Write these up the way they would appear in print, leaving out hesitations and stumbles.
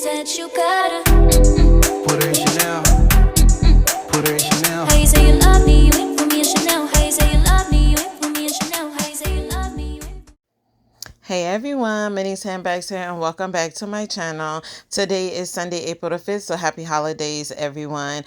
said you gotta Put her in Chanel. Put her in Chanel. How you say you love me, you ain't for me in Chanel. How you say you love me, you ain't for me in Chanel. How you say you love me, you ain't. Hey everyone, Minnie's Handbags here and welcome back to my channel. Today is Sunday, April the 5th, so happy holidays everyone.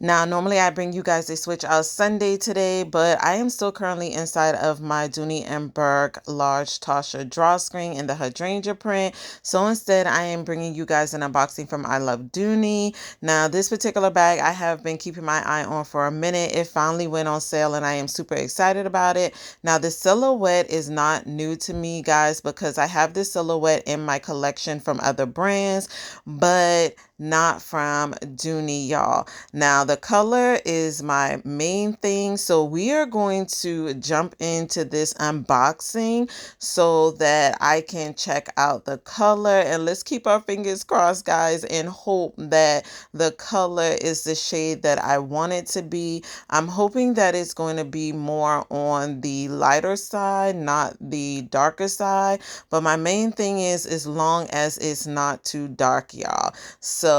Now, normally I bring you guys a switch out Sunday today, but I am still currently inside of my Dooney and Bourke large Tasha drawstring in the hydrangea print. So instead, I am bringing you guys an unboxing from I Love Dooney. Now, this particular bag I have been keeping my eye on for a minute. It finally went on sale and I am super excited about it. Now, the silhouette is not new to me, guys, because I have this silhouette in my collection from other brands, but not from Dooney, y'all. Now, the color is my main thing, so we are going to jump into this unboxing so that I can check out the color, and let's keep our fingers crossed, guys, and hope that the color is the shade that I want it to be. I'm hoping that it's going to be more on the lighter side, not the darker side, but my main thing is as long as it's not too dark, y'all. So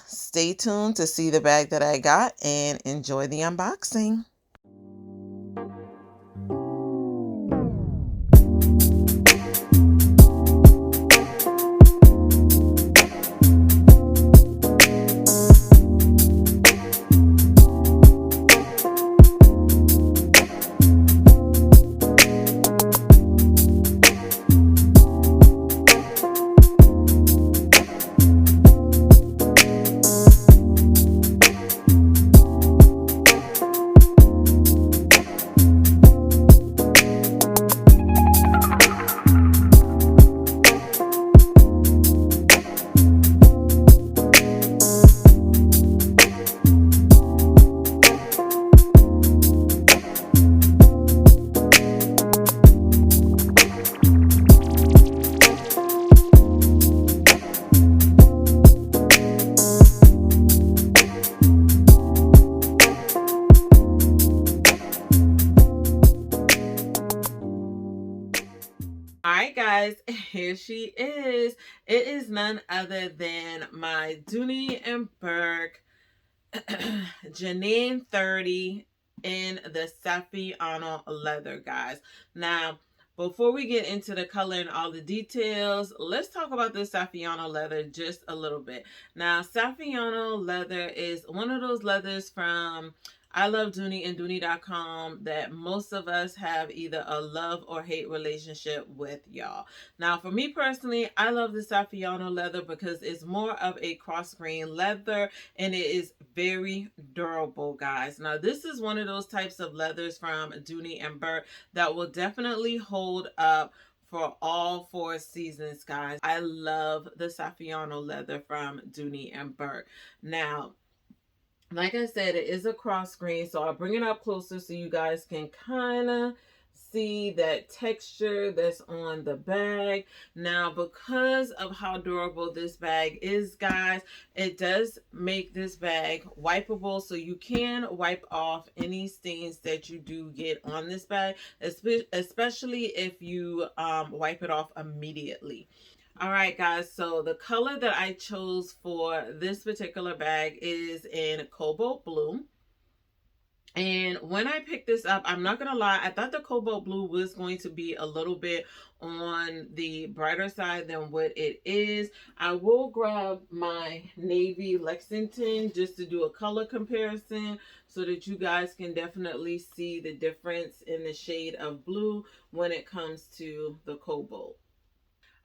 stay tuned to see the bag that I got and enjoy the unboxing. All right, guys, here she is. It is none other than my Dooney and Bourke Janine 30 in the Saffiano leather, guys. Now, before we get into the color and all the details, let's talk about the Saffiano leather just a little bit. Now, Saffiano leather is one of those leathers from I Love Dooney and Dooney.com that most of us have either a love or hate relationship with, y'all. Now, for me personally, I love the Saffiano leather because it's more of a cross grain leather and it is very durable, guys. Now, this is one of those types of leathers from Dooney and Bourke that will definitely hold up for all 4 seasons, guys. I love the Saffiano leather from Dooney and Bourke. Now, like I said, it is a cross grain, so I'll bring it up closer so you guys can kind of see that texture that's on the bag. Now, because of how durable this bag is, guys, it does make this bag wipeable, so you can wipe off any stains that you do get on this bag, especially if you wipe it off immediately. All right, guys, so the color that I chose for this particular bag is in cobalt blue. And when I picked this up, I'm not going to lie, I thought the cobalt blue was going to be a little bit on the brighter side than what it is. I will grab my navy Lexington just to do a color comparison so that you guys can definitely see the difference in the shade of blue when it comes to the cobalt.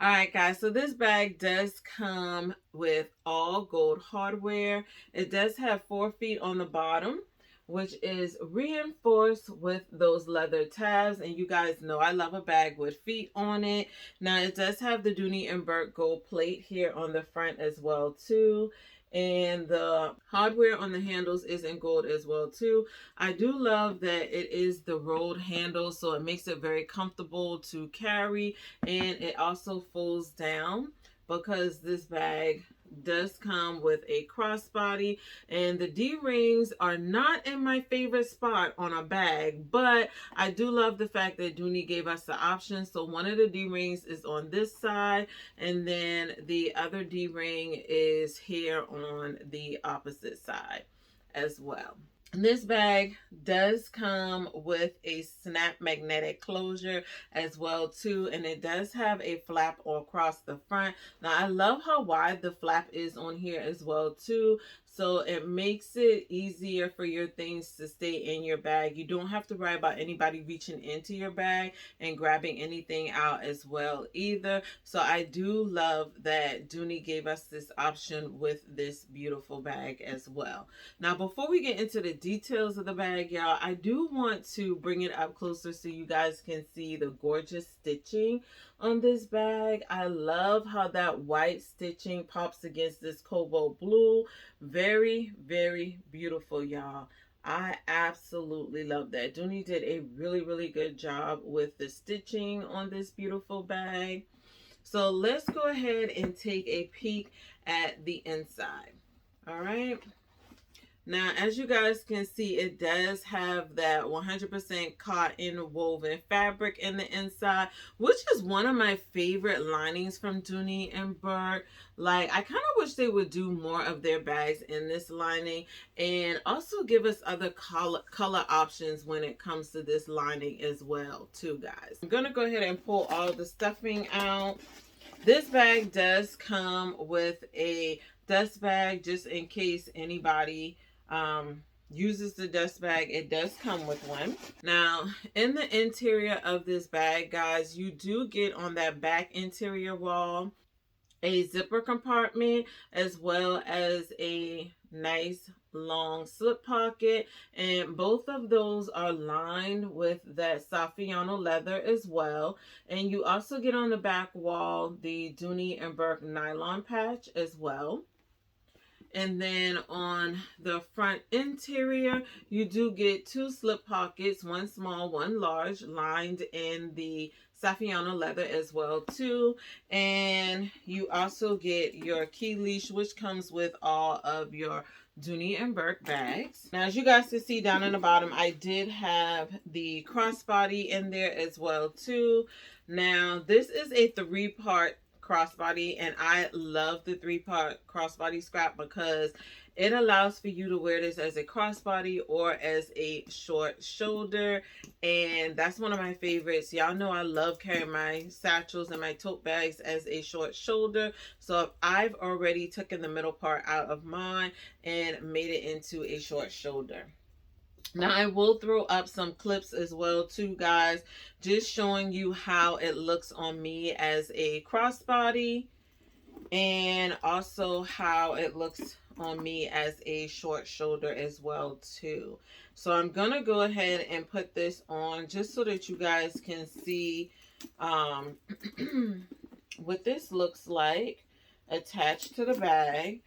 All right, guys, so this bag does come with all gold hardware. It does have 4 feet on the bottom, which is reinforced with those leather tabs. And you guys know I love a bag with feet on it. Now, it does have the Dooney and Bourke gold plate here on the front as well, too. And the hardware on the handles is in gold as well too. I do love that it is the rolled handle, so it makes it very comfortable to carry, and it also folds down because this bag does come with a crossbody, and the D-rings are not in my favorite spot on a bag, but I do love the fact that Dooney gave us the option. So one of the D-rings is on this side, and then the other D-ring is here on the opposite side as well. This bag does come with a snap magnetic closure as well too, and it does have a flap across the front. Now I love how wide the flap is on here as well too, so it makes it easier for your things to stay in your bag. You don't have to worry about anybody reaching into your bag and grabbing anything out as well either. So I do love that Dooney gave us this option with this beautiful bag as well. Now before we get into the details of the bag, y'all, I do want to bring it up closer so you guys can see the gorgeous stitching on this bag. I love how that white stitching pops against this cobalt blue. Very, very beautiful, y'all. I absolutely love that. Dooney did a really, really good job with the stitching on this beautiful bag. So let's go ahead and take a peek at the inside. All right. Now, as you guys can see, it does have that 100% cotton woven fabric in the inside, which is one of my favorite linings from Dooney and Bourke. Like, I kind of wish they would do more of their bags in this lining and also give us other color options when it comes to this lining as well, too, guys. I'm going to go ahead and pull all the stuffing out. This bag does come with a dust bag just in case anybody uses the dust bag. It does come with one. Now in the interior of this bag, guys, you do get on that back interior wall a zipper compartment as well as a nice long slip pocket, and both of those are lined with that Saffiano leather as well. And you also get on the back wall the Dooney and Bourke nylon patch as well. And then on the front interior, you do get two slip pockets, one small, one large, lined in the Saffiano leather as well too. And you also get your key leash, which comes with all of your Dooney and Bourke bags. Now, as you guys can see down in the bottom, I did have the crossbody in there as well too. Now, this is a 3-part crossbody, and I love the 3-part crossbody scrap because it allows for you to wear this as a crossbody or as a short shoulder, and that's one of my favorites. Y'all know I love carrying my satchels and my tote bags as a short shoulder, so I've already taken the middle part out of mine and made it into a short shoulder. Now I will throw up some clips as well too, guys, just showing you how it looks on me as a crossbody and also how it looks on me as a short shoulder as well too. So I'm gonna go ahead and put this on just so that you guys can see what this looks like attached to the bag.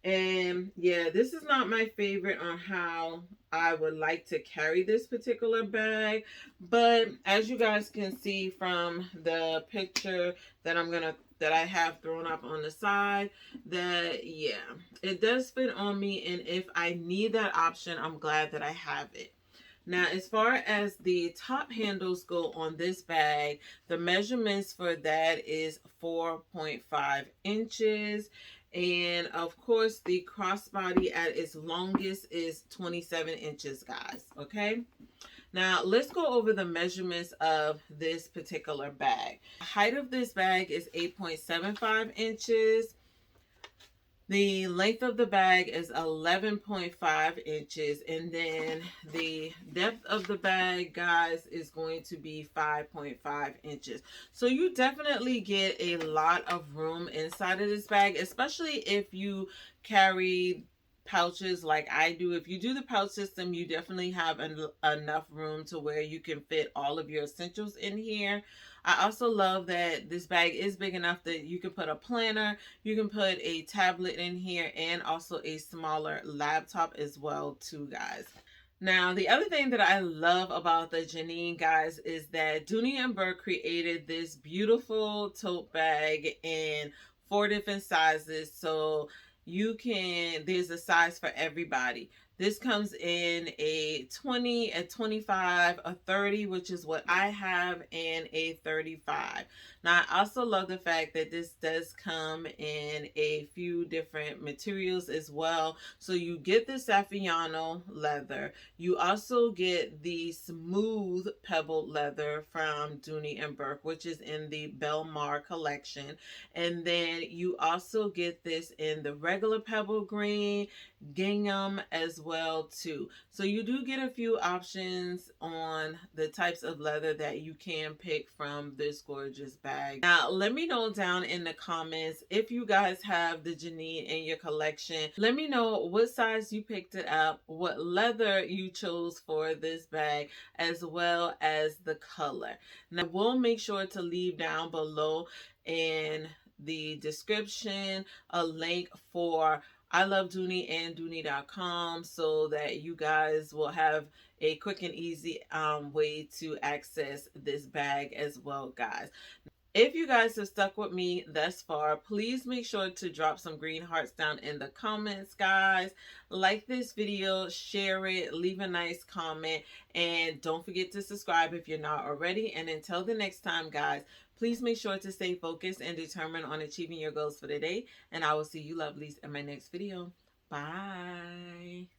And yeah, this is not my favorite on how I would like to carry this particular bag, but as you guys can see from the picture that I have thrown up on the side, that yeah, it does fit on me, and if I need that option, I'm glad that I have it. Now, as far as the top handles go on this bag, the measurements for that is 4.5 inches. And of course, the crossbody at its longest is 27 inches, guys. Okay. Now, let's go over the measurements of this particular bag. The height of this bag is 8.75 inches. The length of the bag is 11.5 inches, and then the depth of the bag, guys, is going to be 5.5 inches. So you definitely get a lot of room inside of this bag, especially if you carry pouches like I do. If you do the pouch system, you definitely have enough room to where you can fit all of your essentials in here. I also love that this bag is big enough that you can put a planner, you can put a tablet in here, and also a smaller laptop as well too, guys. Now, the other thing that I love about the Janine, guys, is that Dooney and Bourke created this beautiful tote bag in 4 different sizes, so there's a size for everybody. This comes in a 20, a 25, a 30, which is what I have, and a 35. Now, I also love the fact that this does come in a few different materials as well. So you get the Saffiano leather. You also get the smooth pebbled leather from Dooney and Bourke, which is in the Belmar collection. And then you also get this in the regular pebble green, gingham as well too. So you do get a few options on the types of leather that you can pick from this gorgeous bag. Now let me know down in the comments if you guys have the Janine in your collection. Let me know what size you picked it up, what leather you chose for this bag, as well as the color. Now we'll make sure to leave down below in the description a link for I Love Dooney and Dooney.com, so that you guys will have a quick and easy way to access this bag as well, guys. If you guys have stuck with me thus far, please make sure to drop some green hearts down in the comments, guys. Like this video, share it, leave a nice comment, and don't forget to subscribe if you're not already. And until the next time, guys, please make sure to stay focused and determined on achieving your goals for the day. And I will see you lovelies in my next video. Bye.